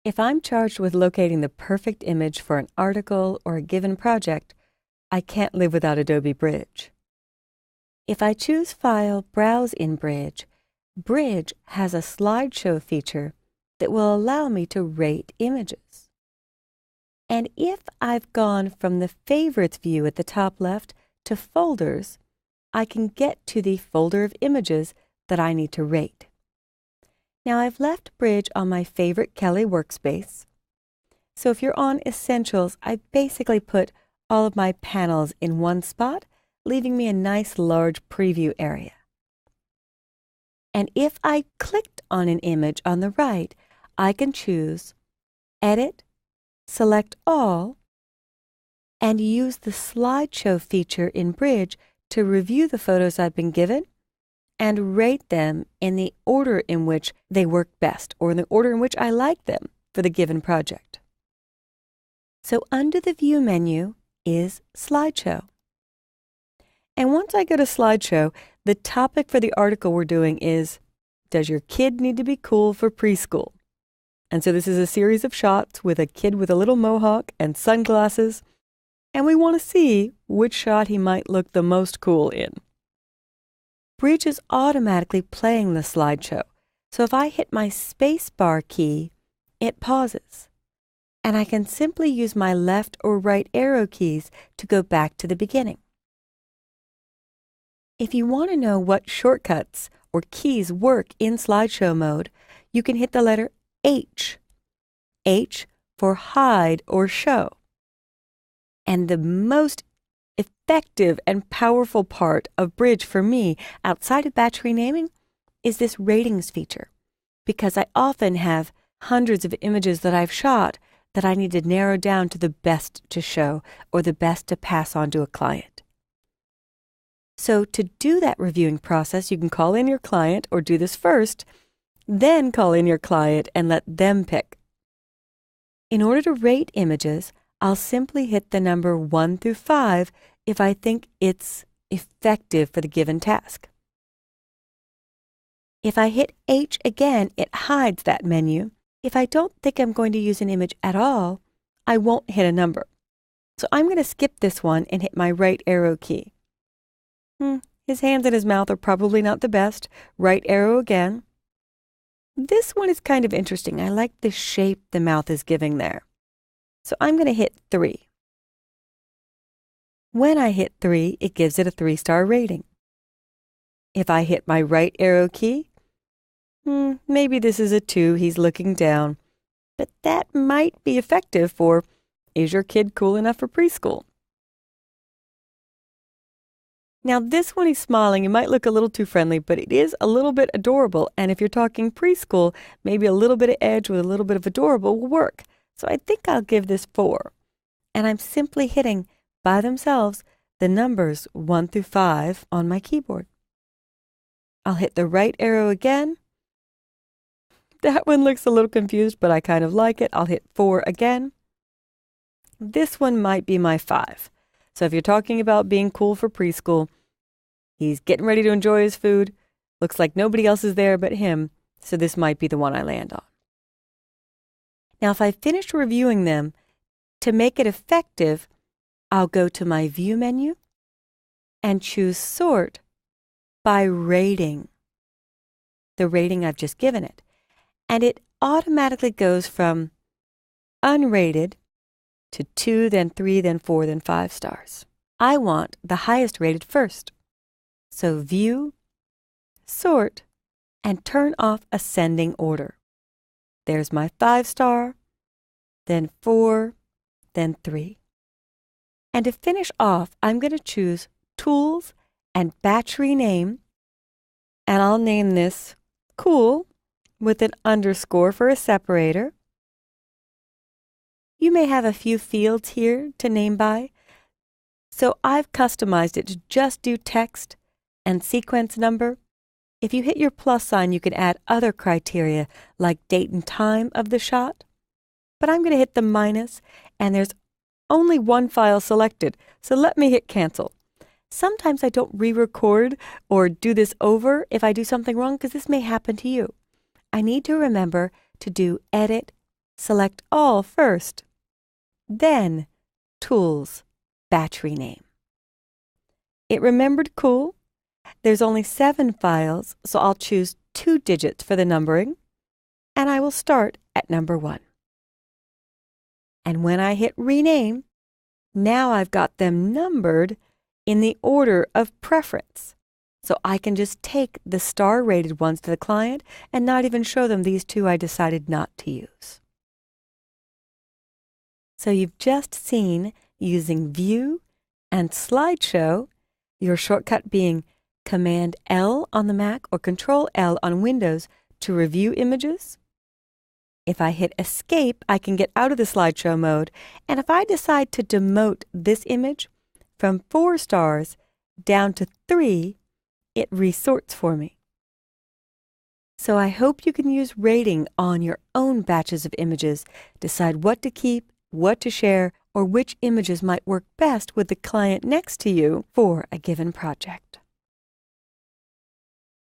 If I'm charged with locating the perfect image for an article or a given project, I can't live without Adobe Bridge. If I choose File, Browse in Bridge, Bridge has a slideshow feature that will allow me to rate images. And if I've gone from the Favorites view at the top left to Folders, I can get to the folder of images that I need to rate. Now I've left Bridge on my favorite Kelly workspace. So if you're on Essentials, I basically put all of my panels in one spot, leaving me a nice large preview area. And if I clicked on an image on the right, I can choose Edit, select All, and use the slideshow feature in Bridge to review the photos I've been given and rate them in the order in which they work best, or in the order in which I like them for the given project. So under the View menu is Slideshow. And once I go to Slideshow, the topic for the article we're doing is, does your kid need to be cool for preschool? And so this is a series of shots with a kid with a little mohawk and sunglasses, and we want to see which shot he might look the most cool in. Bridge is automatically playing the slideshow, so if I hit my spacebar key, it pauses, and I can simply use my left or right arrow keys to go back to the beginning. If you want to know what shortcuts or keys work in slideshow mode, you can hit the letter H. H for hide or show. And the most effective and powerful part of Bridge for me, outside of batch renaming, is this ratings feature, because I often have hundreds of images that I've shot that I need to narrow down to the best to show or the best to pass on to a client. So to do that reviewing process, you can call in your client or do this first, then call in your client and let them pick. In order to rate images, I'll simply hit the number 1 through 5 if I think it's effective for the given task. If I hit H again, it hides that menu. If I don't think I'm going to use an image at all, I won't hit a number. So I'm going to skip this one and hit my right arrow key. His hands and his mouth are probably not the best. Right arrow again. This one is kind of interesting. I like the shape the mouth is giving there. So I'm going to hit 3. When I hit 3, it gives it a 3-star rating. If I hit my right arrow key, maybe this is a 2, he's looking down. But that might be effective for, is your kid cool enough for preschool? Now this one he's smiling. It might look a little too friendly, but it is a little bit adorable. And if you're talking preschool, maybe a little bit of edge with a little bit of adorable will work. So I think I'll give this 4. And I'm simply hitting, by themselves, the numbers 1 through 5 on my keyboard. I'll hit the right arrow again. That one looks a little confused, but I kind of like it. I'll hit 4 again. This one might be my 5. So if you're talking about being cool for preschool, he's getting ready to enjoy his food. Looks like nobody else is there but him, so this might be the one I land on. Now, if I finished reviewing them, to make it effective, I'll go to my View menu and choose Sort by rating, the rating I've just given it. And it automatically goes from unrated to 2, then 3, then 4, then 5 stars. I want the highest rated first. So View, Sort, and turn off ascending order. There's my 5-star, then 4, then 3. And to finish off, I'm going to choose Tools and Batch Rename, and I'll name this Cool with an underscore for a separator. You may have a few fields here to name by, so I've customized it to just do text and sequence number. If you hit your plus sign, you can add other criteria like date and time of the shot. But I'm going to hit the minus, and there's only one file selected, so let me hit cancel. Sometimes I don't re-record or do this over if I do something wrong, because this may happen to you. I need to remember to do edit, select All first. Then Tools, Batch Rename. It remembered cool. There's only 7 files, so I'll choose 2 digits for the numbering, and I will start at number 1. And when I hit Rename, now I've got them numbered in the order of preference. So I can just take the star-rated ones to the client and not even show them these 2 I decided not to use. So you've just seen using View and Slideshow, your shortcut being Command L on the Mac or Control L on Windows to review images. If I hit Escape, I can get out of the slideshow mode, and if I decide to demote this image from 4 stars down to 3, it resorts for me. So I hope you can use rating on your own batches of images, decide what to keep, what to share, or which images might work best with the client next to you for a given project.